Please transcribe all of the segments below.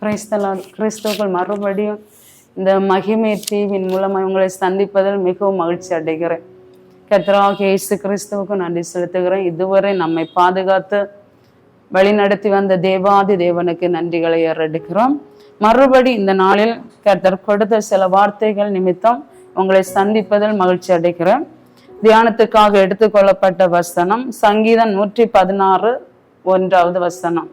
கிறிஸ்துவுக்குள் மறுபடியும் இந்த மகிமை டிவியின் மூலமாக உங்களை சந்திப்பதில் மிகவும் மகிழ்ச்சி அடைகிறேன். கர்த்தராகிய இயேசு கிறிஸ்துவுக்கு நன்றி செலுத்துகிறேன். இதுவரை நம்மை பாதுகாத்து வழிநடத்தி வந்த தேவாதி தேவனுக்கு நன்றிகளை ஏறெடுக்கிறோம். மறுபடி இந்த நாளில் கர்த்தர் கொடுத்த சில வார்த்தைகள் நிமித்தம் உங்களை சந்திப்பதில் மகிழ்ச்சி அடைகிறேன். தியானத்துக்காக எடுத்துக்கொள்ளப்பட்ட வசனம் சங்கீதம் 116 1வது வசனம்.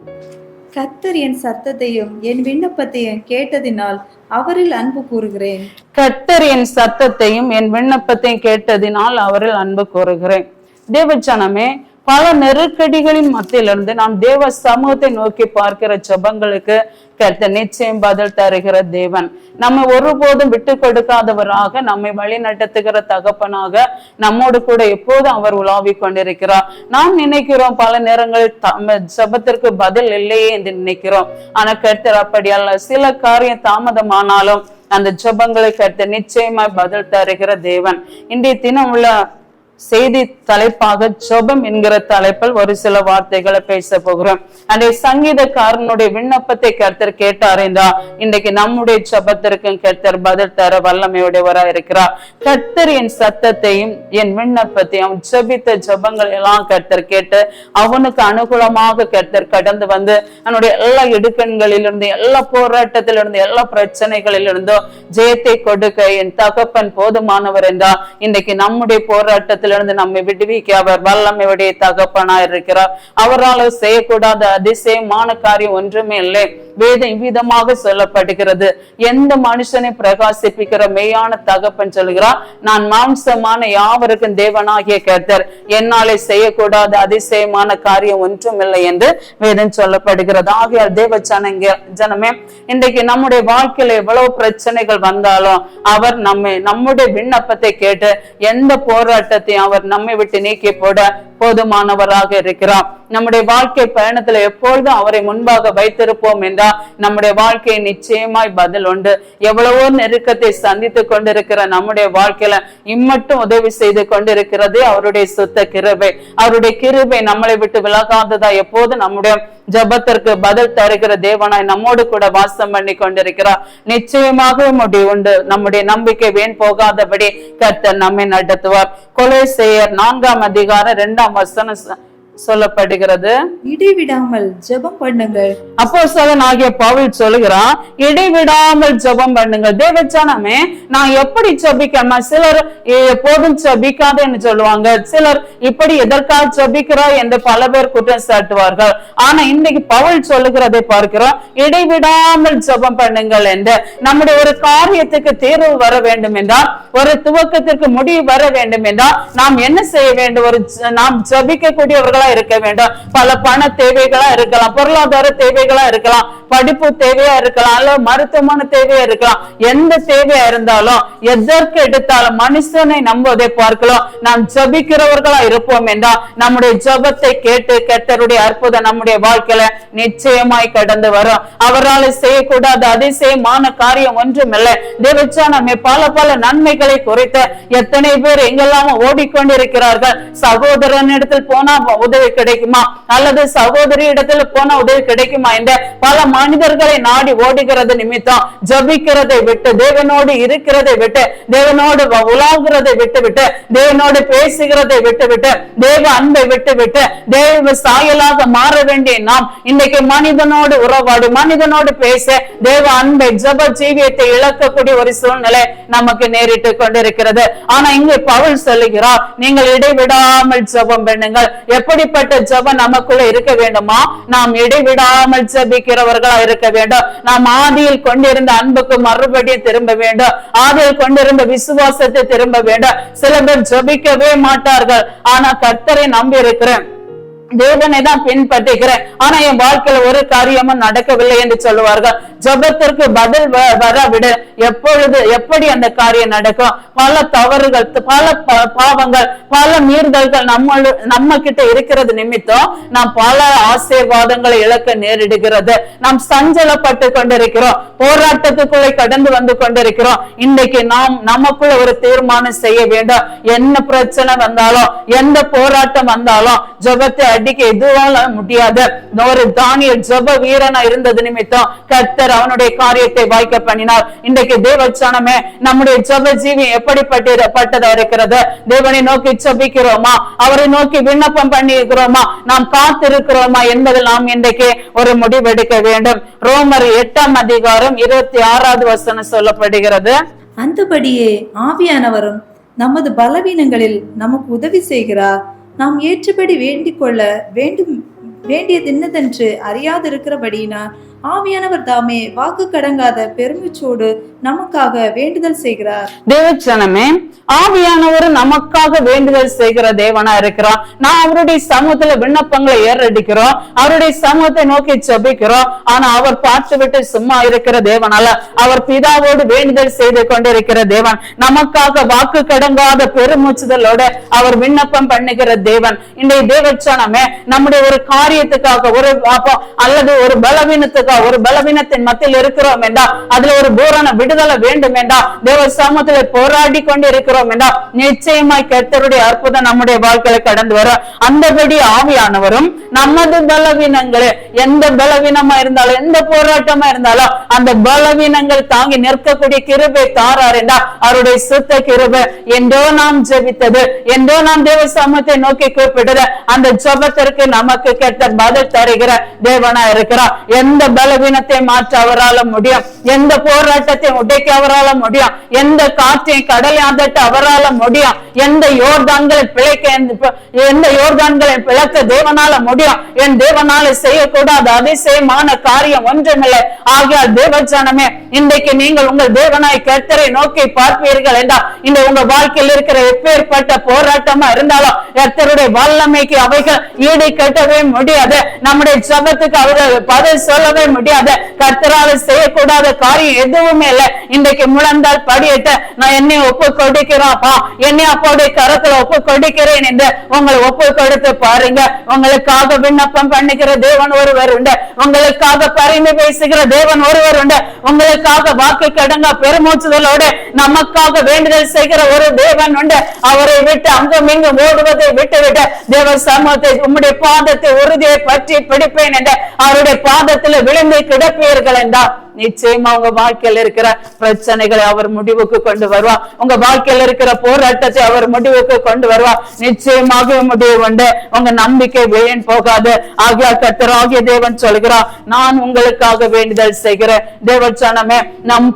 கர்த்தர் என் சத்தத்தையும் என் விண்ணப்பத்தையும் கேட்டதினால் அவரில் அன்பு கூறுகிறேன். கர்த்தர் என் சத்தத்தையும் என் விண்ணப்பத்தையும் கேட்டதினால் அவரில் அன்பு கூறுகிறேன். தேவஜனமே, பல நெருக்கடிகளின் மத்தியிலிருந்து நாம் தேவ சமூகத்தை நோக்கி பார்க்கிற ஜெபங்களுக்கு கர்த்தர் நிச்சயம் பதில் தருகிற தேவன். நம்மை ஒருபோதும் விட்டு கொடுக்காதவராக, நம்மை வழி நடத்துகிற தகப்பனாக நம்மோடு கூட எப்போதும் அவர் உலாவி கொண்டிருக்கிறார். நாம் நினைக்கிறோம் பல நேரங்களில் ஜெபத்திற்கு பதில் இல்லையே என்று நினைக்கிறோம். ஆனா கர்த்தர் அப்படி அல்ல. சில காரியம் தாமதமானாலும் அந்த ஜெபங்களை கர்த்தர் நிச்சயமாய் பதில் தருகிற தேவன். இன்றைய தினம் உள்ள செய்தி தலைப்பாக ஜெபம் என்கிற தலைப்பில் ஒரு சில வார்த்தைகளை பேச போகிறோம். அந்த சங்கீதக்காரனுடைய விண்ணப்பத்தை கர்த்தர் கேட்டார் என்றால் இன்றைக்கு நம்முடைய ஜெபத்திற்கும் கர்த்தர் பதில் தர வல்லமையுடையவரா இருக்கிறார். கர்த்தர் என் சத்தத்தையும் என் விண்ணப்பத்தையும் அவன் ஜெபித்த ஜெபங்கள் எல்லாம் கர்த்தர் கேட்டு அவனுக்கு அனுகூலமாக கர்த்தர் கடந்து வந்து அவனுடைய எல்லா இடுக்கண்களிலிருந்து, எல்லா போராட்டத்திலிருந்து, எல்லா பிரச்சனைகளிலிருந்தும் ஜெயத்தை கொடுக்க என் தகப்பன் போதுமானவர் என்றால் இன்றைக்கு நம்முடைய போராட்டத்தில் நம்மை விடுவிக்க அவர் வல்லமையுடைய தகப்பனா இருக்கிறார். அவரால் செய்யக்கூடாத அதிசயமான காரியம் ஒன்றுமே இல்லை. வேதம் இவ்விதமாக சொல்லப்படுகிறது. எந்த மனுஷனை பிரகாசிப்பிக்கிற மெய்யான தகப்பன் சொல்கிறார், நான் மாம்சமான யாவருக்கும் தேவனாகிய கர்த்தர், என்னாலே செய்யக்கூடாத அதிசயமான காரியம் ஒன்றும் இல்லை என்று வேதம் சொல்லப்படுகிறது. ஆகையால் தேவ ஜனமே, இன்றைக்கு நம்முடைய வாழ்க்கையில எவ்வளவு பிரச்சனைகள் வந்தாலும் அவர் நம்முடைய விண்ணப்பத்தை கேட்டு எந்த போராட்டத்தையும் அவர் நம்மை விட்டு நீக்கி போட போதுமானவராக இருக்கிறார். நம்முடைய வாழ்க்கை பயணத்துல எப்பொழுதும் அவரை முன்பாக வைத்திருப்போம் என்றால் நம்முடைய வாழ்க்கை நிச்சயமாய் பதில் உண்டு. எவ்வளவோ நெருக்கத்தை சந்தித்து கொண்டிருக்கிற நம்முடைய வாழ்க்கையில இம்மட்டும் உதவி செய்து கொண்டிருக்கிறது அவருடைய சுத்த கிருபை. அவருடைய கிருபை நம்மளை விட்டு விலகாததா எப்போது நம்முடைய ஜெபத்திற்கு பதில் தருகிற தேவனாய் நம்மோடு கூட வாசம் பண்ணி கொண்டிருக்கிறார். நிச்சயமாக முடிவு உண்டு. நம்முடைய நம்பிக்கை வீண் போகாதபடி கர்த்தர் நம்மை நடத்துவார். கொலோசையர் 4ஆம் அதிகாரம் 2ஆம் வசனம் சொல்லப்படுகிறது, இடைவிடாமல் ஜெபம் பண்ணுங்கள். அப்போஸ்தலன் ஆகிய பவுல் சொல்லுகிறான், இடைவிடாமல் ஜெபம் பண்ணுங்கள். தேவஜனமே, நான் எப்படி ஜெபிக்கணும்? சிலர் எப்போதும் ஜெபிக்காதேன்னு சொல்லுவாங்க. சிலர் இப்படி எதற்காக ஜெபிக்கிறார் என்று பல பேர் குற்றம் சாட்டுவார்கள். ஆனா இன்னைக்கு பவுல் சொல்லுகிறதை பார்க்கிறோம், இடைவிடாமல் ஜெபம் பண்ணுங்கள் என்று. நம்முடைய ஒரு காரியத்துக்கு தீர்வு வர வேண்டும் என்றால், ஒரு துவக்கத்திற்கு முடிவு வர வேண்டும் என்றால் நாம் என்ன செய்ய வேண்டும்? நாம் ஜெபிக்கக்கூடியவர்களா இருக்க வேண்டும். பல பண தேவைகளா இருக்கலாம், பொருளாதார தேவைகளா இருக்கலாம், படிப்பு தேவையா இருக்கலாம், அல்லது மருத்துவமான தேவையா இருக்கலாம். எந்த தேவையா இருந்தாலும் எதற்கு எடுத்தாலும் மனுஷனை நம்புவதை பார்க்கலாம். நாம் ஜெபிக்கிறவர்களா இருப்போம் என்றால் நம்முடைய ஜெபத்தை கேட்டு கர்த்தருடைய அற்புதம் நம்முடைய வாழ்க்கையில நிச்சயமாய் கடந்து வரும். அவரால் செய்யக்கூடாத அதிசயமான காரியம் ஒன்றும் இல்லை. தேவஜனமே, பல பல நன்மைகளை குறித்து எத்தனை பேர் எங்கெல்லாம் ஓடிக்கொண்டிருக்கிறார்கள். சகோதரனிடத்தில் போனா உதவி கிடைக்குமா, அல்லது சகோதரி இடத்துல போன உதவி கிடைக்குமா என்ற பல மனிதர்களை நாடி ஓடுகிறது நிமித்தம் ஜெபிக்கிறதை விட்டு, தேவனோடு இருக்கிறதை விட்டு, தேவனோடு உலாவுகிறதை விட்டு விட்டு, தேவனோடு பேசுகிறதை விட்டு விட்டு, தேவ அன்பை விட்டு விட்டு, தேவ சாயலாக மாற வேண்டிய நாம் இன்றைக்கு மனிதனோடு உறவாடு, மனிதனோடு பேச தேவ அன்பை, ஜெப ஜீவியத்தை இழக்கக்கூடிய ஒரு சூழ்நிலை நமக்கு நேரிட்டு கொண்டிருக்கிறது. ஆனா இங்கு பவுல் சொல்லுகிறார், நீங்கள் இடைவிடாமல் ஜெபம் பண்ணுங்கள். எப்படிப்பட்ட ஜெபம் நமக்குள்ள இருக்க வேண்டுமா? நாம் இடைவிடாமல் ஜெபிக்கிறவர்களா இருக்க வேண்டும். நாம் ஆதியில் கொண்டிருந்த அன்புக்கு மறுபடியும் திரும்ப வேண்டும். ஆதியில் கொண்டிருந்த விசுவாசத்தை திரும்ப வேண்டும். சில பேர் ஜெபிக்கவே மாட்டார்கள். ஆனா கர்த்தரை நம்பி இருக்கிறேன், தேவனை தான் பின்பற்றுகிறேன், ஆனா என் வாழ்க்கையில ஒரு காரியமும் நடக்கவில்லை என்று சொல்லுவார்கள். ஜெபத்திற்கு பதில் வரவிட எப்படி அந்த காரியம் நடக்கும்? பல தவறுகள், பல பாவங்கள், பல மீறுதல்கள் நம்ம கிட்ட இருக்கிறது நிமித்தம் நாம் பல ஆசீர்வாதங்களை இழக்க நேரிடுகிறது. நாம் சஞ்சலப்பட்டு கொண்டிருக்கிறோம், போராட்டத்துக்குள்ளே கடந்து வந்து கொண்டிருக்கிறோம். இன்றைக்கு நாம் நமக்குள்ள ஒரு தீர்மானம் செய்ய வேண்டும். என்ன பிரச்சனை வந்தாலும், எந்த போராட்டம் வந்தாலும் ஜெபத்தை அடிக்க எதுவால முடியாது. ஒரு தானியேல் ஜெப வீரனா இருந்தது நிமித்தம் கர்த்தர் அவனுடைய காரியத்தை வாய்க்க பண்ணினார். இன்றைக்கு தேவச்சனமே நம்முடைய ஜெப ஜீவி எப்படிப்பட்டதா இருக்கிறது? தேவனை நோக்கி ஜெபிக்கிறோமா? அவரை நோக்கி விண்ணப்பம் பண்ணி இருக்கிறோமா? நாம் காத்திருக்கிறோமா என்பதில் நாம் இன்றைக்கு ஒரு முடிவெடுக்க வேண்டும். ரோமர் 8:26 சொல்லப்படுகிறது, அந்தபடியே ஆவியானவரும் நமது பலவீனங்களில் நமக்கு உதவி செய்கிறார். நாம் ஏற்றபடி வேண்டிக் கொள்ள வேண்டியது என்னதென்று அறியாதிருக்கிறபடியினால் ஆவியானவர் தாமே வாக்கு கடங்காத பெருமிச்சோடு நமக்காக வேண்டுதல் செய்கிறார். தேவச்சனமே, ஆவியானவர் நமக்காக வேண்டுதல் செய்கிற தேவனா இருக்கிறார். நான் அவருடைய சமூகத்துல விண்ணப்பங்களை ஏறடிக்கிறோம், அவருடைய சமூகத்தை நோக்கி ஜெபிக்கிறோம். ஆனா அவர் பார்த்து விட்டு சும்மா இருக்கிற தேவனால, அவர் பிதாவோடு வேண்டுதல் செய்து கொண்டிருக்கிற தேவன், நமக்காக வாக்கு கடங்காத பெருமூச்சுதலோட அவர் விண்ணப்பம் பண்ணுகிற தேவன். இன்றைய தேவச்சனமே, நம்முடைய ஒரு காரியத்துக்காக அல்லது ஒரு பலவீனத்துக்காக, ஒரு பலவீனத்தின் மத்தியில் இருக்கிறோம் என்றால், அதுல ஒரு பூரண விடுதலை வேண்டும் என்றால், தேவ சமூகத்தில் போராடி கொண்டு இருக்கிறோம் என்றால், நிச்சயமாய் கர்த்தருடைய அற்புதம் நம்முடைய வாழ்க்கையில கடந்து வரும். அந்தபடி ஆவியானவரும் நமது பலவீனங்களே, எந்த பலவீனமா இருந்தாலும், எந்த போராட்டமா இருந்தாலும், அந்த பலவீனங்கள் தாங்கி நிற்கக்கூடிய கிருபை தாரார் என்றால், அவருடைய சுத்த கிருபை என்றோ நாம் ஜெபித்தது, என்றோ நாம் தேவ சமூகத்தை நோக்கி கூப்பிடுற அந்த ஜெபத்திற்கு நமக்கு கர்த்தர் பதில் தருகிற தேவனா இருக்கிறார். எந்த பலவீனத்தை மாற்ற அவரால முடியும், எந்த போராட்டத்தை உடைக்க அவரால முடியும், எந்த காற்றை கடலை அதட்ட அவரால முடியும், எந்த யோர்தான்களை பிளக்க தேவனால முடியும். என் தேவனால செய்யக்கூடாத அதிசயமான காரியம் ஒன்றுமில்லை. ஆகையால் தேவஜனமே, இன்றைக்கு நீங்கள் உங்கள் தேவனாய் கர்த்தரை நோக்கி பார்ப்பீர்கள் என்றால், இந்த உங்க வாழ்க்கையில் இருக்கிற எப்பேற்பட்ட போராட்டமா இருந்தாலும் கர்த்தருடைய வல்லமைக்கு அவைகள் ஈடு கட்டவே முடியாது. நம்முடைய ஜெபத்துக்கு அவர்கள் பதில் சொல்லவே முடியாது. கர்த்தரால செய்யக்கூடாத காரியம் எதுவுமே இல்லை. இன்றைக்கு முழந்தால் படியிட்ட நான் என்னை ஒப்பு கொடுக்கிறோம்ப்பா, என்னை அப்போடைய கரத்துல ஒப்பு கொடுக்கிறேன் என்று உங்களை ஒப்பு கொடுத்து பாருங்க. உங்களுக்காக விண்ணப்பம் பண்ணுகிற தேவன் ஒருவர் உண்டு, உங்களுக்காக பரிந்து பேசுகிற தேவன் ஒருவர் உண்டு, உங்களுக்காக வாக்கு கடங்க பெருமூச்சுதலோடு நமக்காக வேண்டுதல் செய்கிற ஒரு தேவன் உண்டு. அவரை விட்டு அங்கும் இங்கும் ஓடுவதை விட்டுவிட்டு தேவ சமூகத்தை உம்முடைய பாதத்தை உறுதியை பற்றி பிடிப்பேன் என்று அவருடைய பாதத்துல விழுந்து கிடப்பீர்கள் என்றால், நிச்சயமா உங்க வாழ்க்கையில் இருக்கிற பிரச்சனைகளை அவர் முடிவுக்கு கொண்டு வருவார். உங்க வாழ்க்கையில் இருக்கிற போராட்டத்தை அவர் முடிவுக்கு கொண்டு வருவார். நிச்சயமாக முடிவு உண்டு. உங்க நம்பிக்கை வீண் போகாது. ஆகிய கர்த்தராகிய தேவன் சொல்கிறார், நான் உங்களுக்காக வேண்டுதல் செய்கிறேன். தேவச்சனமே, நாம்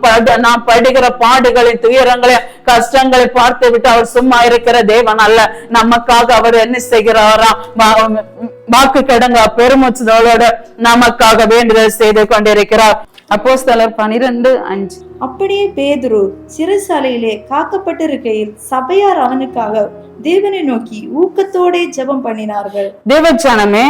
படுகிற பாடுகளின் துயரங்களை கஷ்டங்களை பார்த்து விட்டு அவர் சும்மா இருக்கிற தேவன் அல்ல. நமக்காக அவர் என்ன செய்கிறாரா? வாக்கு கடங்க பெருமூச்சுதலோடு நமக்காக வேண்டுதல் செய்து கொண்டிருக்கிறார். அப்போஸ்தலர் 12:5. அப்படியே பேதுரு சிறைசாலையிலே காக்கப்பட்டிருக்கையில் சபையார் அவனுக்காக தேவனை நோக்கி ஊக்கத்தோட ஜெபம் பண்ணினார்கள். தேவச்சனமே,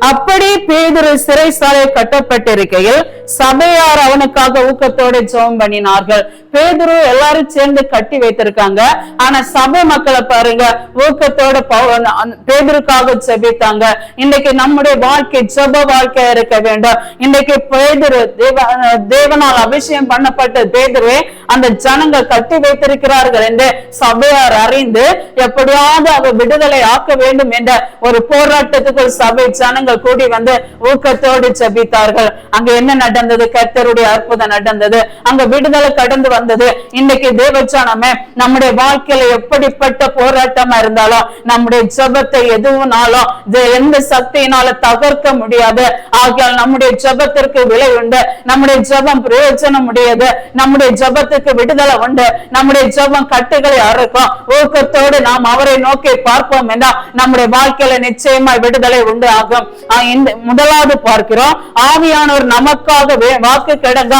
அப்படி பேதுரு சிறைசாலை கட்டப்பட்டிருக்கையில் சபையார் அவனுக்காக ஊக்கத்தோட ஜெபம் பண்ணினார்கள். பேதுரு எல்லாரும் சேர்ந்து கட்டி வைத்திருக்காங்க, ஆனா சபை மக்களை பாருங்க, ஊக்கத்தோட பேதுருக்காக ஜெபித்தாங்க. இன்னைக்கு நம்முடைய வாழ்க்கை ஜெப வாழ்க்கையா இருக்க வேண்டும். இன்னைக்கு பேதுரு தேவனால் அபிஷேகம் பண்ணப்பட்ட பேதுருவை அந்த ஜனங்கள் கட்டி வைத்திருக்கிறார்கள் என்று சபையார் அறிந்து எப்படியாவது அவர் விடுதலை ஆக்க வேண்டும் என்ற ஒரு போராட்டத்துக்குள் சபை ஜனங்கள் கூடி வந்து ஊக்கத்தோடு ஜெபித்தார்கள். அங்க என்ன நடந்தது? கர்த்தருடைய அற்புதம் நடந்தது. அங்க விடுதலை கடந்து வந்தது. இன்னைக்கு தேவஜனமே, நம்முடைய வாழ்க்கையில எப்படிப்பட்ட போராட்டமா இருந்தாலும் நம்முடைய ஜெபத்தை எதுவும்னாலும் எந்த சக்தியினால தகர்க்க முடியாது. ஆகையால் நம்முடைய ஜெபத்திற்கு விலை உண்டு. நம்முடைய ஜெபம் பிரயோஜனம் உடையது. நம்முடைய ஜெபத்துக்கு விடுதலை உண்டு. நம்முடைய ஜெபம் கட்டுகளை அறுக்கும். ஊக்கத்தோடு நாம் அவரை நோக்கி பார்ப்போம் என்றால் நம்முடைய வாழ்க்கையில நிச்சயமாய் விடுதலை உண்டு ஆகும். முதலாவது பார்க்கிறோம், ஆவியானவர் நமக்காக வாக்கு கடங்க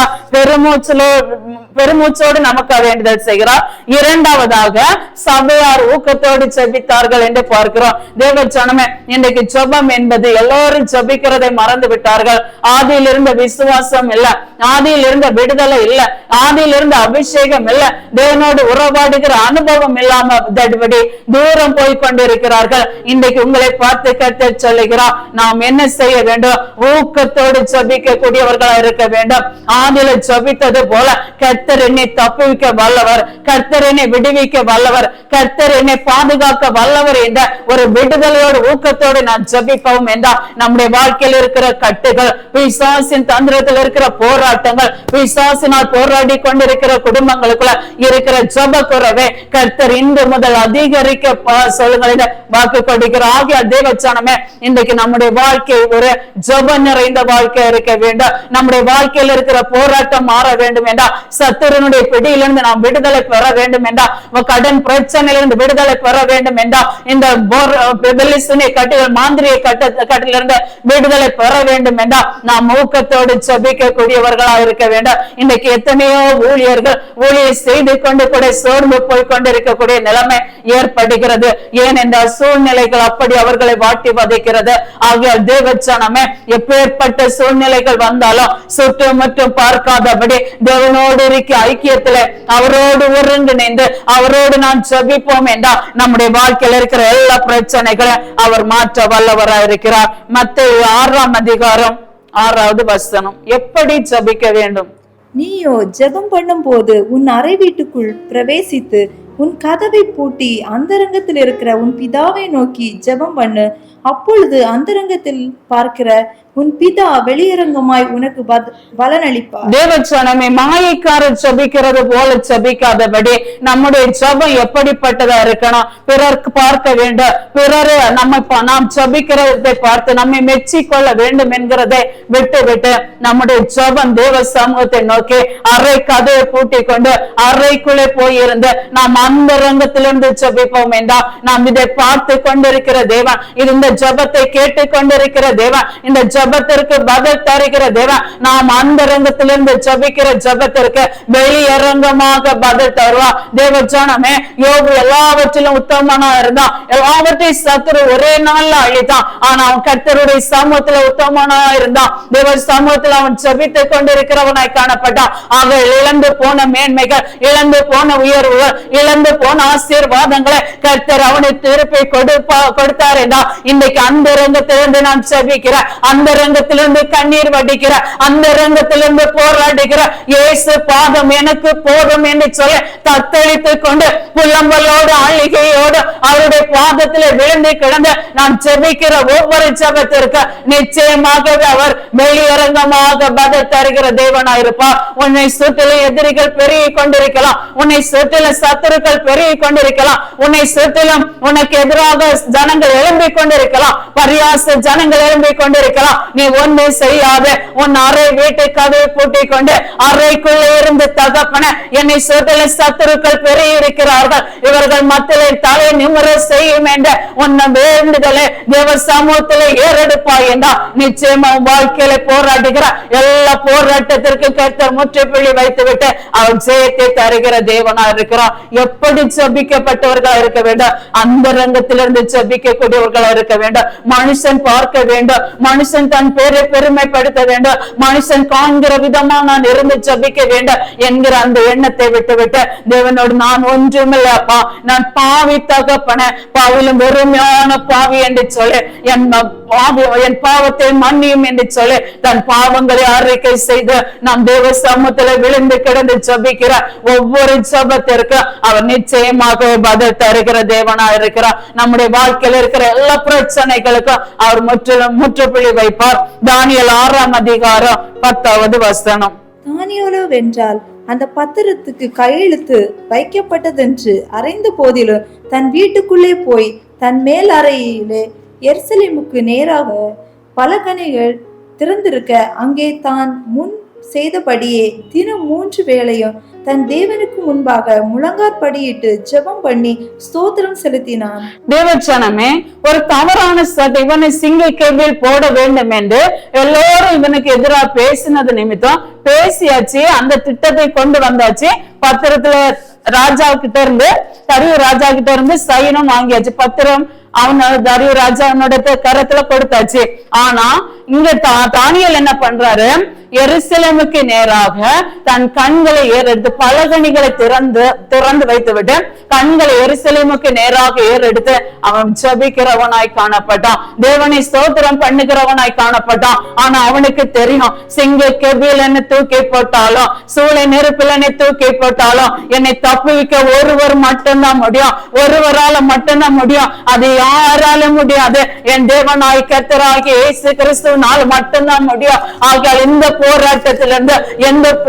பெருமூச்சோடு நமக்காக வேண்டுதல் செய்கிறார். இரண்டாவதாக சபையார் ஊக்கத்தோடு ஜெபித்தார்கள் என்று பார்க்கிறோம். தேவஜனமே, இன்றைக்கு ஜெபம் என்பது எல்லாரும் ஜெபிக்கிறதை மறந்து விட்டார்கள். ஆதியில் இருந்த விசுவாசம் இல்ல, ஆதியில் இருந்த விடுதலை இல்ல, ஆதியில் இருந்த அபிஷேகம் இல்ல, தேவனோடு உறவாடுகிற அனுபவம் இல்லாம தூரம் போய் கொண்டிருக்கிறார்கள். இன்றைக்கு உங்களை பார்த்து கர்த்தர் சொல்லுகிறார், நாம் என்ன செய்ய வேண்டும்? ஊக்கத்தோடு ஜெபிக்க கூடியவர்களா இருக்க வேண்டும். ஆதியில ஜெபித்தது போல கர்த்தர் கர்த்தர் என்னை தப்புவிக்க வல்லவர், கர்த்தர் என்னை விடுவிக்க வல்லவர், கர்த்தர் என்னை பாதுகாக்க வல்லவர் என்ற ஒரு விடுதலையோடு ஊக்கத்தோடு நான் ஜெபிக்கவும் என்றால் நம்முடைய வாழ்க்கையில் இருக்கிற கட்டுகள், பிசாசின் தந்திரத்தில் இருக்கிற போராட்டங்கள், பிசாசினால் போராடி கொண்டிருக்கிற குடும்பங்களுக்குள்ள இருக்கிற ஜெப குறைவை கர்த்தர் இன்று முதல் அதிகரிக்க சொல்லுங்கள் வாக்கு கொடுக்கிறார். ஆகிய தேவச்சனமே இன்றைக்கு நம்முடைய வாழ்க்கை ஒரு ஜெப நிறைந்த வாழ்க்கை இருக்க வேண்டும். நம்முடைய வாழ்க்கையில் இருக்கிற போராட்டம் மாற வேண்டும் என்றால், சத்துருனுடைய பிடியிலிருந்து நாம் விடுதலை பெற வேண்டும் என்றால், கடன் பிரச்சனையிலிருந்து விடுதலை பெற வேண்டும் என்றால், இந்த கட்டுகள் மாந்திரிய கட்டிலிருந்து விடுதலை பெற வேண்டும் என்றால் நாம் ஊக்கத்தோடு ஜெபிக்க கூடியவர்களாக இருக்க வேண்டும். இன்றைக்கு எத்தனையோ ஊழியர்கள் ஊழியர் செய்து கொண்டு கூட சோர்ந்து போய் கொண்டிருக்கக்கூடிய நிலைமை ஏற்படுகிறது. ஏனென்றால் சூழ்நிலைகள் அப்படி அவர்களை வாட்டி வதைக்கிறது. ஆகிய தேவச்சனமே எப்பேற்பட்ட சூழ்நிலைகள் வந்தாலும் சுற்று மற்றும் பார்க்காதபடி தேவனோடு இருக்க ஐக்கியத்துல அவரோடு ஒருங்கிணைந்து அவரோடு நாம் ஜெபிப்போம் என்றால் நம்முடைய வாழ்க்கையில் இருக்கிற எல்லா பிரச்சனைகளும் அவர் மாற்ற வல்லவராக இருக்கிறார். மத்தேயு 6ஆம் அதிகாரம் 6வது வசனம். எப்படி ஜெபிக்க வேண்டும்? நீயோ ஜெபம் பண்ணும் போது உன் அறை வீட்டுக்குள் பிரவேசித்து உன் கதவை பூட்டி அந்தரங்கத்தில் இருக்கிற உன் பிதாவை நோக்கி ஜெபம் பண்ணு. அப்பொழுது அந்தரங்கத்தில் பார்க்கிற உன் பிதா வெளியரங்கமாய் உனக்கு பலனளிப்பார். தேவச்சனமே மாயைக்காரர் ஜெபிக்கிறது போல ஜெபிக்காதபடி நம்முடைய ஜெபம் எப்படிப்பட்டதா இருக்கணும்? பிறருக்கு பார்க்க வேண்டும், பிறரு நாம் ஜெபிக்கிறதை பார்த்து நம்மை மெச்சிக்கொள்ள வேண்டும் என்கிறதை விட்டு விட்டு நம்முடைய ஜெபம் தேவ சமூகத்தை நோக்கி அறை கதையை பூட்டி கொண்டு அறைக்குள்ளே போயிருந்து நாம் அந்த ரங்கத்திலிருந்து ஜெபிப்போம் என்றால் நாம் இதை பார்த்து கொண்டிருக்கிற தேவன், இது இந்த ஜெபத்தை கேட்டு கொண்டிருக்கிற தேவன், இந்த ஜெபத்திற்கு பதில் தருகிற தேவன், நாம் அந்த ரங்கத்திலிருந்து ஜெபிக்கிற ஜெபத்திற்கு வெளியரங்கமாக பதில் தருவா. தேவஜனமே யோபு எல்லாவற்றிலும் உத்தமனா இருந்தான், எல்லாவற்றையும் சத்துரு ஒரே நாள்ல அழித்தான். ஆனா அவன் கர்த்தருடைய சமூகத்துல உத்தமனா இருந்தான். தேவ சமூகத்தில் அவன் ஜெபித்துக் கொண்டிருக்கிறவனாய் காணப்பட்டான். ஆக இழந்து போன மேன்மைகள், இழந்து போன உயர்வுகள், இழந்து போன ஆசீர்வாதங்களை கர்த்தர் அவனை திருப்பி கொடுத்தார் என்றால் இன்றைக்கு அந்த ரங்கத்திலிருந்து நான் ஜெபிக்கிற, அந்த ரங்கத்திலிருந்து கண்ணீர் வடிக்கிற, அந்த ரங்கத்திலிருந்து போராடுகிற இயேசு பாதம் எனக்கு போதும் என்று சொல்லி தத்தளித்துக் கொண்டு புலம்பலோடு அழுகையோடு அவருடைய பாதத்தில் விழுந்து கிடந்து நான் ஜெபிக்கிற ஒவ்வொரு ஜெபத்திற்கு நிச்சயமாகவே அவர் வெளியரங்கமாக பதில் தருகிற தேவனாயிருப்பார். உன்னை சுற்றிலும் எதிரிகள் பெருகி கொண்டிருக்கலாம், உன்னை சுற்றிலும் சத்துருக்கள் பெருகி கொண்டிருக்கலாம், உன்னை சுற்றிலும் உனக்கு எதிராக ஜனங்கள் எழும்பிக் கொண்டிருக்கலாம், பரியாச ஜனங்கள் எழும்பிக் கொண்டிருக்கலாம். நீ ஒன்று செய்யாத உன் அறை வீட்டு கதவை பூட்டிக் கொண்டு அறைக்குள்ளே இருந்து தகப்பன என்னை சுற்றிலும் சத்துருக்கள் பெருகி இருக்கிறார்கள், இவர்கள் மத்தியில் தலை நிமிர செய்யும் என்ற உன்னை வேண்டுதலை தேவ சமூகத்திலே ஏறெடுப்பாய் என்றால் நிச்சயமா வாழ்க்கையில போராடுகிற எல்லா போராட்டத்திற்கு கர்த்தர் முற்றுப்புள்ளி வைத்துவிட்டு அவர் ஜெயத்தை தருகிற தேவனா இருக்கிறார். எப்படி ஜெபிக்கப்பட்டவர்களா இருக்க வேண்டும்? அந்த ரங்கத்திலிருந்து ஜெபிக்கக்கூடியவர்களா இருக்க வேண்டும். மனுஷன் பார்க்க வேண்டும், மனுஷன் தன் பேரை பெருமைப்படுத்த வேண்டும், மனுஷன் காண்கிற விதமா நான் இருந்து ஜெபிக்க வேண்டும் என்கிற அந்த எண்ணத்தை விட்டுவிட்டு தேவனோடு நான் ஒன்றுமில்லப்பா, நான் பாவி தகப்பன, பாவிலும் வெறுமையான பாவி என்று சொல்லி என் பாவத்தை மன்னியும் என்று சொல்லி தன் பாவங்களை அறிக்கை செய்து நாம் தேவ சமூகத்துல விழுந்து கிடந்து ஜெபிக்கிற ஒவ்வொரு ஜெபத்திற்கு அவர் நிச்சயமாக பதில் தருகிற தேவனா இருக்கிறார். நம்முடைய வாழ்க்கையில் இருக்கிற எல்லா பிரச்சனைகளுக்கும் அவர் முற்றுப்புள்ளி வைப்பார். தானியேல் 6ஆம் அதிகாரம் 10வது வசனம். தானியேலோ வென்றால் அந்த பத்திரத்துக்கு கையெழுத்து வைக்கப்பட்டதென்று அறிந்த போதிலும் தன் வீட்டுக்குள்ளே போய் தன் மேல் அறையிலே எருசலேமுக்கு நேராக பலகணிகள் திறந்திருக்க அங்கே தான் முன் செய்தபடியே தினம் 3 வேளையும் தன் தேவனுக்கு முன்பாக முழங்காற்படியிட்டு ஜெபம் பண்ணி ஸ்தோத்திரம் செலுத்தினான். தேவச்சனமே ஒரு தவறான இவனை சிங்கை கேள்வியில் போட வேண்டும் என்று எல்லோரும் இவனுக்கு எதிராக பேசினது நிமித்தம் பேசியாச்சு, அந்த திட்டத்தை கொண்டு வந்தாச்சு. பத்திரத்துல ராஜா கிட்ட இருந்து தரியு ராஜா கிட்ட இருந்து சைனம் வாங்கியாச்சு, பத்திரம் தாரியு ராஜாவினோட கரத்துல கொடுத்தாச்சு. ஆனா இங்க தானியேல் என்ன பண்றாரு, எருசலேமுக்கு நேராக தன் கண்களை ஏறெடுத்து பலகணிகளை திறந்து வைத்து விட்டு கண்களை எருசலேமுக்கு நேராக ஏறெடுத்து அவன் ஜபிக்கிறவனாய் காணப்பட்டான். தேவனை ஸ்தோத்திரம் பண்ணுகிறவனாய் காணப்பட்டான். ஆனா அவனுக்கு தெரியும், சிங்க கெபில் என்ன தூக்கி போட்டாலும், சூளை நெருப்பில் என்னை தூக்கி போட்டாலும் என்னை தப்புவிக்க ஒருவர் மட்டும்தான் முடியும், ஒருவரால மட்டும்தான் முடியும், அது யாரால முடியாது, என் தேவனாய் கர்த்தராகிய இயேசு கிறிஸ்துவினால் மட்டும்தான் முடியும். ஆகையால் இந்த போராட்டத்திலிருந்து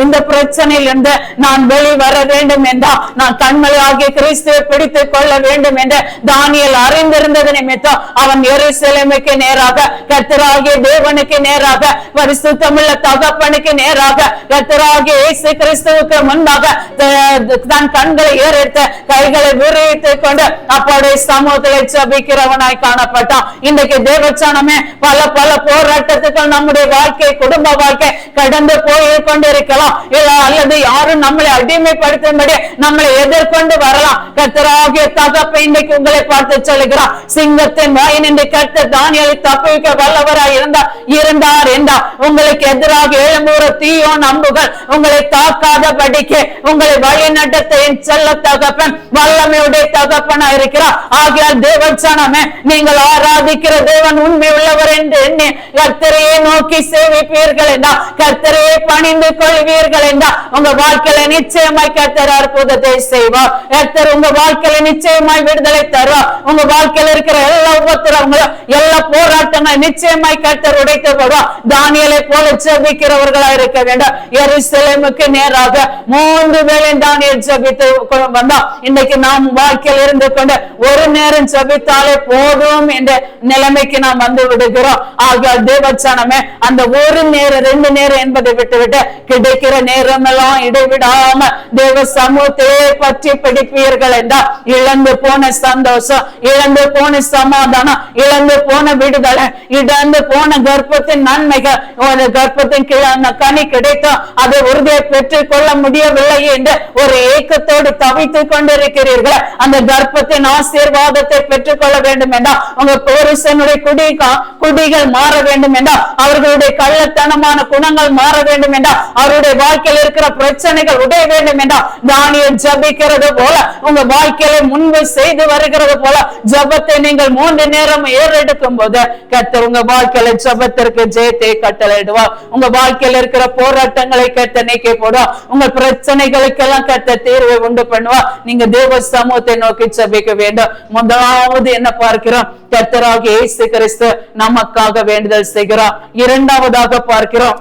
இந்த பிரச்சனையிலிருந்து நான் வெளிவர வேண்டும் என்றா நான் கண்மலை ஆகிய கிறிஸ்துவை பிடித்துக் கொள்ள வேண்டும் என்று தானியேல் அறிந்திருந்தது நிமித்தம் அவன் எருசலேமுக்கு நேராக கர்த்தராகிய தேவனுக்கு நேராக பரிசுத்தமுள்ள தகப்பனுக்கு நேராக கர்த்தராகிய இயேசு கிறிஸ்துவுக்கு முன்பாக தன் கண்களை ஏறெடுத்து கைகளை விரித்துக் கொண்டு அப்போடைய சமூகத்திலே ஜெபிக்கிறவனாய் காணப்பட்டான். இன்றைக்கு தேவச்சனமே பல போராட்டத்துக்கு நம்முடைய வாழ்க்கை, குடும்ப வாழ்க்கை கடந்து போய் கொண்டிருக்கலாம். அல்லது யாரும் நம்மளை அடிமைப்படுத்தும்படி நம்மளை எதிர்கொண்டு வரலாம். கர்த்தராகிய தகப்பன் இன்றைக்கு உங்களை பார்த்து சொல்லுகிறார், சிங்கத்தின் வாயின் என்று கர்த்தர் தானியேலை தப்புவிக்க வல்லவராய் இருந்தார் என்றார். உங்களுக்கு எதிராக எழும்புகிற தீயோன் அம்புகள் உங்களை தாக்காதபடிக்கு உங்களை வழி நடத்த என் செல்ல தகப்பன் வல்லமையுடைய தகப்பனா இருக்கிறார். ஆகையால் தேவச்சனமே, நீங்கள் ஆராதிக்கிற தேவன் உண்மை உள்ளவர் என்று எண்ணி கர்த்தரையே நோக்கி சேவிப்பீர்கள் என்றால், கர்த்தரையே பணிந்து கொள்வீர்கள் என்றால் உங்க வாழ்க்கையில நிச்சயமாய் கர்த்தர் அற்புதத்தை செய்வார். கர்த்தர் உங்க வாழ்க்கையில நிச்சயமாய் விடுதலை தருவார். உங்க வாழ்க்கையில இருக்கிற எல்லா உபத்திரவங்களும் எல்லா போராட்டங்களும் நிச்சயமாய் கர்த்தர் உடைத்து போடுவார். தானியேலை போல ஜெபிக்கிறவர்களா இருக்க வேண்டும். எருசலேமுக்கு நேராக 3 வேளை தானியேல் ஜெபித்து வந்தா, இன்னைக்கு நாம் வாழ்க்கையில் இருந்து கொண்டு ஒரு நேரம் ஜெபித்தாலே போதும் என்ற நிலைமைக்கு நாம் வந்து விடுகிறோம். ஆகையால் தேவச்சனமே, அந்த ஒரு நேரம் 2 நேரம் என்பதை விட்டுவிட்டு கிடைக்கிற நேரம் எல்லாம் இடைவிடாம தேவ சமூகத்தை பற்றி பிடிப்பீர்கள் என்றால் இழந்து போன சந்தோஷம், இழந்து போன சமாதானம், இழந்து போன விடுதலை, இழந்து போன கர்ப்பத்தின் நன்மைகள், கர்ப்பத்தின் கனி கிடைத்தோம் அதை உறுதியை பெற்றுக் கொள்ள முடியவில்லை என்று ஒரு ஏக்கத்தோடு தவித்துக் கொண்டிருக்கிறீர்கள். அந்த கர்ப்பத்தின் ஆசீர்வாதத்தை பெற்றுக் கொள்ள வேண்டும் என்றால் உங்க புருஷனுடைய குடிகள் மாற வேண்டும் என்றால், அவர்களுடைய கள்ளத்தனமான குணங்கள் மாற வேண்டும் என்றால், அவருடைய வாழ்க்கையில் இருக்கிற பிரச்சனைகள் உடைய வேண்டும் என்றால், தானியேல் ஜெபிக்கிறது போல உங்க வாழ்க்கையில முன்பு செய்து வருகிறது போல ஜெபத்தை நீங்கள் 3 நேரம் ஏறெடுக்கும் போது கர்த்தர் உங்க வாழ்க்கையில ஜெபத்திற்கு ஜெயத்தை கட்டளையிடுவார். உங்க வாழ்க்கையில இருக்கிற போராட்டங்களை கர்த்தர் நீக்கி போடுவார். உங்க பிரச்சனைகளுக்கெல்லாம் கர்த்தர் தீர்வை உண்டு பண்ணுவார். நீங்க தேவ சமூகத்தை நோக்கி ஜெபிக்க வேண்டும். முதலாவது என்ன பார்க்கிறோம், கர்த்தராகிய இயேசு கிறிஸ்து நமக்காக வேண்டுதல் செய்கிறார். இரண்டாவதாக பார்க்கிறோம்,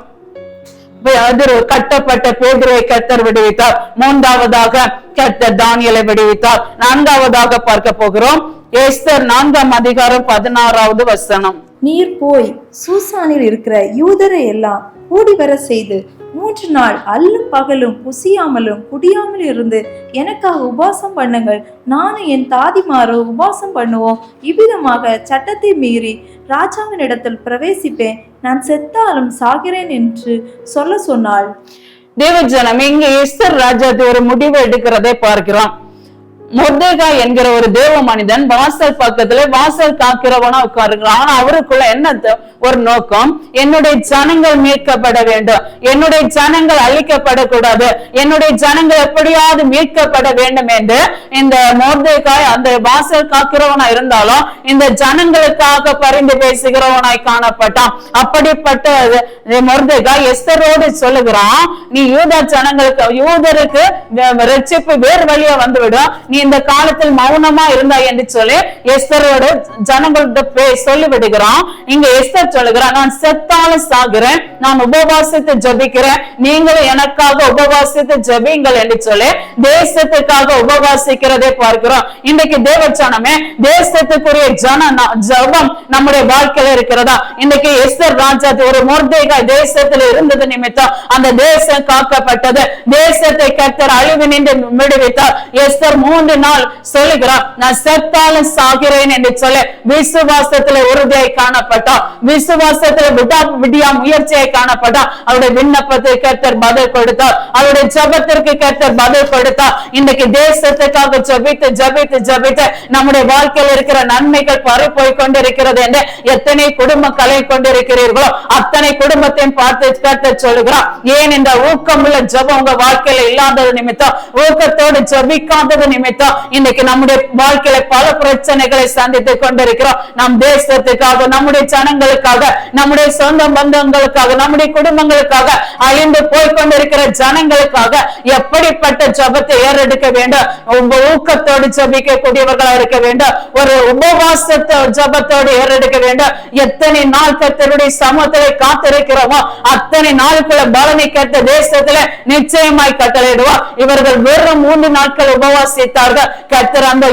கட்டப்பட்ட பேதுருவை கர்த்தர் விடுவித்தார். மூன்றாவதாக கர்த்தர் தானியேலை விடுவித்தார். நான்காவதாக பார்க்க போகிறோம், எஸ்தர் 4ஆம் அதிகாரம் 16வது வசனம். நீர் போய் சூசானில் இருக்கிற யூதரை எல்லாம் கூடி வர செய்து 3 நாள் அல்லும் பகலும் புசியாமலும் குடியாமல் இருந்து எனக்காக உபாசம் பண்ணுங்கள், நானும் என் தாதிமாரோ உபாசம் பண்ணுவோம். இவ்விதமாக சட்டத்தை மீறி ராஜாவின் இடத்தில் பிரவேசிப்பேன், நான் செத்தாலும் சாகிறேன் என்று சொல்ல சொன்னாள். தேவஜனம், இங்க எஸ்தர் ராஜா ஒரு முடிவு எடுக்கிறதை பார்க்கிறோம். மொர்தெகாய் என்கிற ஒரு தேவ மனிதன் வாசல் பக்கத்துல வாசல் காக்கிறவனா உட்காருகிறான். ஆனா அவருக்குள்ள என்ன ஒரு நோக்கம், என்னுடைய ஜனங்கள் மீட்கப்பட வேண்டும், என்னுடைய ஜனங்கள் அழிக்கப்படக்கூடாது, என்னுடைய ஜனங்கள் எப்படியாவது மீட்கப்பட வேண்டும் என்று இந்த மொர்தெகாய் அந்த வாசல் காக்கிறவனா இருந்தாலும் இந்த ஜனங்களுக்காக பரிந்து பேசுகிறவனாய் காணப்பட்டான். அப்படிப்பட்ட மொர்தெகாய் எஸ்தரோடு சொல்லுகிறான், நீ யூதா ஜனங்களுக்கு யூதருக்கு ரட்சிப்பு வேறு வழியா வந்துவிடும், நீ இந்த காலத்தில் மௌனமா இருந்தாய் என்று சொல்லி எஸ்தரோட ஜனங்கள்ட்ட சொல்லி விடுகிறான். இங்க எஸ்தர் சொல்லுகிறான், நான் செத்தாலும் சாகிறேன், நான் உபவாசித்து ஜெபிக்கிறேன், நீங்களும் எனக்காக உபவாசித்து ஜெபிங்கள் என்று சொல்லி தேசத்துக்காக உபவாசிக்கிறதை பார்க்கிறோம். இன்றைக்கு தேவச்சனமே, தேசத்துக்குரிய ஜெபம் நம்முடைய வாழ்க்கையில இருக்கிறதா? இன்றைக்கு எஸ்தர் ராஜா ஒரு மொர்தெகாய் தேசத்துல இருந்தது நிமித்தம் அந்த தேசம் காக்கப்பட்டது. தேசத்தை கர்த்தர் அழிவு நின்று விடுவித்தார். எஸ்தர் 3 3 நாள் சொல்லுகிறார், நான் செத்தாலும் சாகிறேன் என்று சொல்ல விசுவாசத்துல உறுதியை காணப்பட்டா, விசுவாசத்துல விடியா முயற்சியை காணப்பட்டா. அவருடைய விண்ணப்பத்தை கர்த்தர் பதில் கொடுத்தார், அவருடைய ஜெபத்திற்கு கர்த்தர் பதில் கொடுத்தார். இன்றைக்கு தேசத்துக்காக ஜெபித்து ஜெபித்து ஜெபித்து நம்முடைய வாழ்க்கையில் இருக்கிற நன்மைகள் பறி போய் கொண்டிருக்கிறது என்று எத்தனை குடும்ப கலை கொண்டிருக்கிறீர்களோ அத்தனை குடும்பத்தையும் பார்த்து கர்த்தர் சொல்லுகிறார். ஏன் என்ற ஊக்கமுள்ள ஜெபம் உங்க வாழ்க்கையில இல்லாதது நிமித்தம், ஊக்கத்தோடு ஜெபிக்காதது நிமித்தம் இன்னைக்கு நம்முடைய வாழ்க்கையில பல பிரச்சனைகளை சந்தித்து கொண்டிருக்கிறோம். நம் தேசத்துக்காக, நம்முடைய ஜனங்களுக்காக, நம்முடைய சொந்த பந்தங்களுக்காக, நம்முடைய குடும்பங்களுக்காக, அழிந்து போய் கொண்டிருக்கிற ஜனங்களுக்காக எப்படிப்பட்ட ஜெபத்தை ஏறெடுக்க வேண்டும்? ஊக்கத்தோடு ஜெபிக்க கூடியவர்களா இருக்க வேண்டும். ஒரு உபவாசத்தை ஜெபத்தோடு ஏறெடுக்க வேண்டும். எத்தனை நாள் கர்த்தருடைய சமூகத்திலே காத்திருக்கிறோமோ அத்தனை நாளுக்குள்ள பலனை கர்த்த தேசத்துல நிச்சயமாய் கட்டளையிடுவார். இவர்கள் வெறும் 3 நாட்கள் உபவாசித்தார்கள். கர்த்தர் அந்த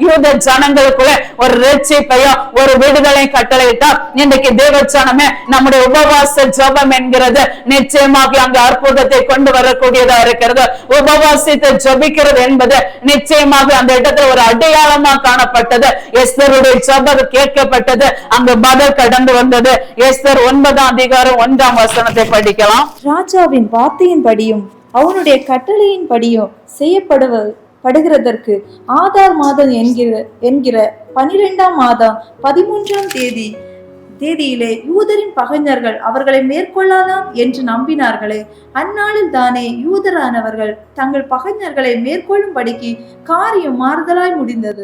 யூத ஜனங்களுக்குள்ள ஒரு ரட்சிப்பையும் ஒரு விடுதலை கட்டளையிட்டார். இன்றைக்கு தேவச்சனமே நம்முடைய உபவாச ஜெபம் என்கிறது நிச்சயமாக அங்கு அற்புதத்தை கொண்டு வரக்கூடியதா இருக்கிறது. உபவாசித்து ஜெபிக்கிறது என்பது நிச்சயமாக அந்த இடத்துல ஒரு அடையாளமா காணப்பட்டது. எஸ்தருடைய ஜெபம் கேட்கப்பட்டது, அங்கு பதில் கடந்து வந்தது. எஸ்தர் 9ஆம் அதிகாரம் 1ஆம் வசனத்தை படிக்கலாம். ராஜாவின் வார்த்தையின்படியும் அவனுடைய கட்டளையின்படியும் செய்யப்படுகிறதற்கு ஆதார் மாதம் என்கிற 12ஆம் மாதம் 13ஆம் தேதியிலே யூதரின் பகைஞர்கள் அவர்களை மேற்கொள்ளலாம் என்று நம்பினார்களே, அந்நாளில் தானே யூதரானவர்கள் தங்கள் பகைஞர்களை மேற்கொள்ளும்படிக்கு காரியம் மாறுதலாய் முடிந்தது.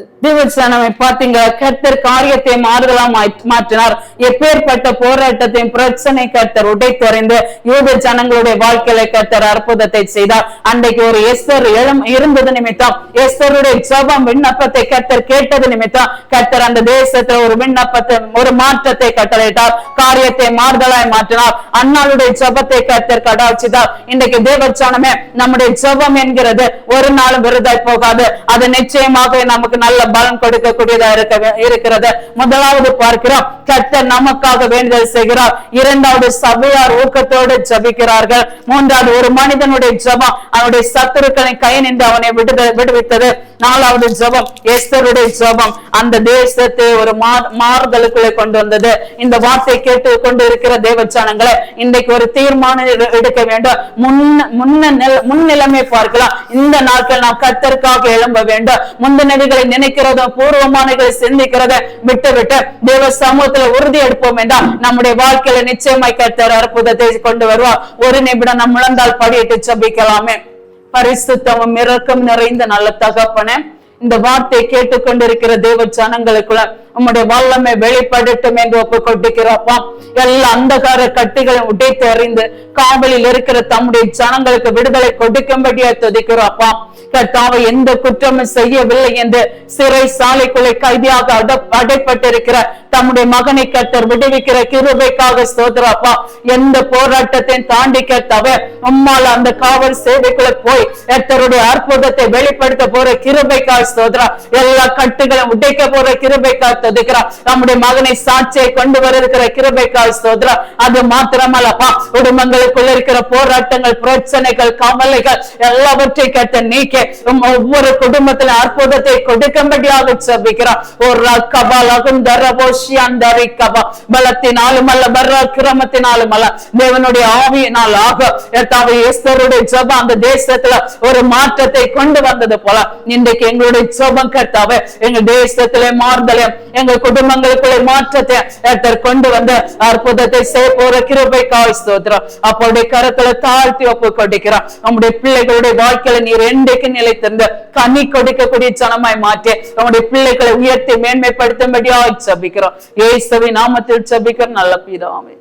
பாத்தீங்க, கர்த்தர் காரியத்தை மாறுதலா மாற்றினார். எப்பேற்பட்ட போராட்டத்தையும் பிரச்சனை கர்த்தர் உடைத்தறிந்து யூத ஜனங்களுடைய வாழ்க்கையில கர்த்தர் அற்புதத்தை செய்தார். அன்றைக்கு ஒரு எஸ்தர் இருந்தது நிமித்தம், எஸ்தருடைய ஜெபம் விண்ணப்பத்தை கர்த்தர் கேட்டது நிமித்தம் கர்த்தர் அந்த தேசத்துல ஒரு விண்ணப்பத்தை, ஒரு மாற்றத்தை கட்டளையிட்டார். காரியத்தை மாறுதலாய் மாற்றினார். அன்னாளுடைய ஜெபத்தை கர்த்தர் கடாட்சித்தார். இன்றைக்கு தேவச்சனமே நம்முடைய ஜெபம் என்கிறது ஒரு நாளும் விருதாய் போகாது. அது நிச்சயமாக நமக்கு நல்ல பலன் கொடுக்கக்கூடியதா இருக்கிறது. முதலாவது பார்க்கிறோம், கர்த்தர் நமக்காக வேண்டுதல் செய்கிறார். 2வது சபையார் ஊக்கத்தோடு ஜெபிக்கிறார்கள். 3வது ஒரு மனிதனுடைய ஜெபம் அவனுடைய சத்துருக்களின் கை நின்று அவனை விடுவித்தது. 4வது ஜெபம் எஸ்தருடைய ஜெபம் அந்த தேசத்தை ஒரு மாறுதலுக்குள்ளே கொண்டு வந்தது. இந்த வார்த்தை கேட்டு கொண்டு இருக்கிற தேவச்சனங்களை இன்றைக்கு ஒரு தீர்மானம் எடுக்க வேண்டும். முன்னிலைமை பார்க்கலாம். இந்த நாட்கள் நாம் கர்த்தருக்காக எழும்ப வேண்டும். முந்தினவைகளை நினைக்கிறதும் பூர்வமானங்களை சிந்திக்கிறத விட்டு தேவ சமூகத்தில் உறுதி எடுப்போம் என்றால் நம்முடைய வாழ்க்கையில நிச்சயமாய் கர்த்தர் அற்புதத்தை கொண்டு வருவார். ஒரு நிமிடம் நம் முழந்தால் படியிட்டு ஜெபிக்கலாமே. பரிசுத்தமும் இரக்கம் நிறைந்த நல்ல தகப்பனே, இந்த வார்த்தை கேட்டுக்கொண்டிருக்கிற தேவ ஜனங்களுக்குள்ள உம்முடைய வல்லமை வெளிப்படட்டும் என்று ஒப்புக் கொண்டிருக்கிறப்பா. எல்லா அந்தகார கட்டிகளை உடைத்து அறிந்து காவலில் இருக்கிற தம்முடைய ஜனங்களுக்கு விடுதலை கொடுக்கும்படியா துதிக்கிறோப்பா. கர்த்தாவை எந்த குற்றமும் செய்யவில்லை என்று சிறை சாலைக்குள்ளே கைதியாக அடைப்பட்டிருக்கிற தம்முடைய மகனை கர்த்தர் விடுவிக்கிற கிருபைக்காக ஸ்தோத்திரப்பா. எந்த போராட்டத்தையும் தாண்டி கர்த்தாவே உம்மால அந்த காவல் சேவைக்குள்ள போய் கர்த்தருடைய அற்புதத்தை வெளிப்படுத்த போற கிருபைக்காக ஸ்தோத்திரா. எல்லா கட்டுகளும் உடைக்க போற கிருபைக்காக துதிக்கிறார். நம்முடைய மகனை சாட்சியை கொண்டு வர இருக்கிற கிருபைக்காக ஸ்தோத்திரா. அது மாத்திரமல்லப்பா, குடும்பங்களுக்குள்ள இருக்கிற போராட்டங்கள், பிரச்சனைகள், கவலைகள் எல்லாவற்றையும் கர்த்தர் நீக்க ஒவ்வொரு குடும்பத்தில அற்புதத்தை கொடுக்கும்படியாக ஜெபிக்கிறார். ஒரு பலத்தினாலும் அல்ல, பராக்கிரமத்தினாலும் அல்ல, தேவனுடைய ஆவியினால் ஆக எஸ்தருடைய ஜெபம் அந்த தேசத்துல ஒரு மாற்றத்தை கொண்டு வந்தது போல இன்றைக்கு எங்களுடைய ஜெபம் கர்த்தாவே எங்க தேசத்திலே மாறுதலையும் எங்க குடும்பங்களுக்குள்ள மாற்றத்தை கொண்டு வந்து அற்புதத்தை செய்ய போற கிருபைக்காக ஸ்தோத்திரம். அப்போடைய கரத்துல தாழ்த்தி ஒப்பு கொடுக்கிறோம். நம்முடைய பிள்ளைகளுடைய வாழ்க்கையில நீர் என்றைக்கு நிலைத்திருந்து கனி கொடுக்கக்கூடிய ஜனமாய் மாற்றி நம்முடைய பிள்ளைகளை உயர்த்தி மேன்மைப்படுத்தும்படியாக ஜெபிக்கிறோம். இயேசுவின் நாமத்தில் ஜெபிக்கிறோம் நல்ல பிதாவே.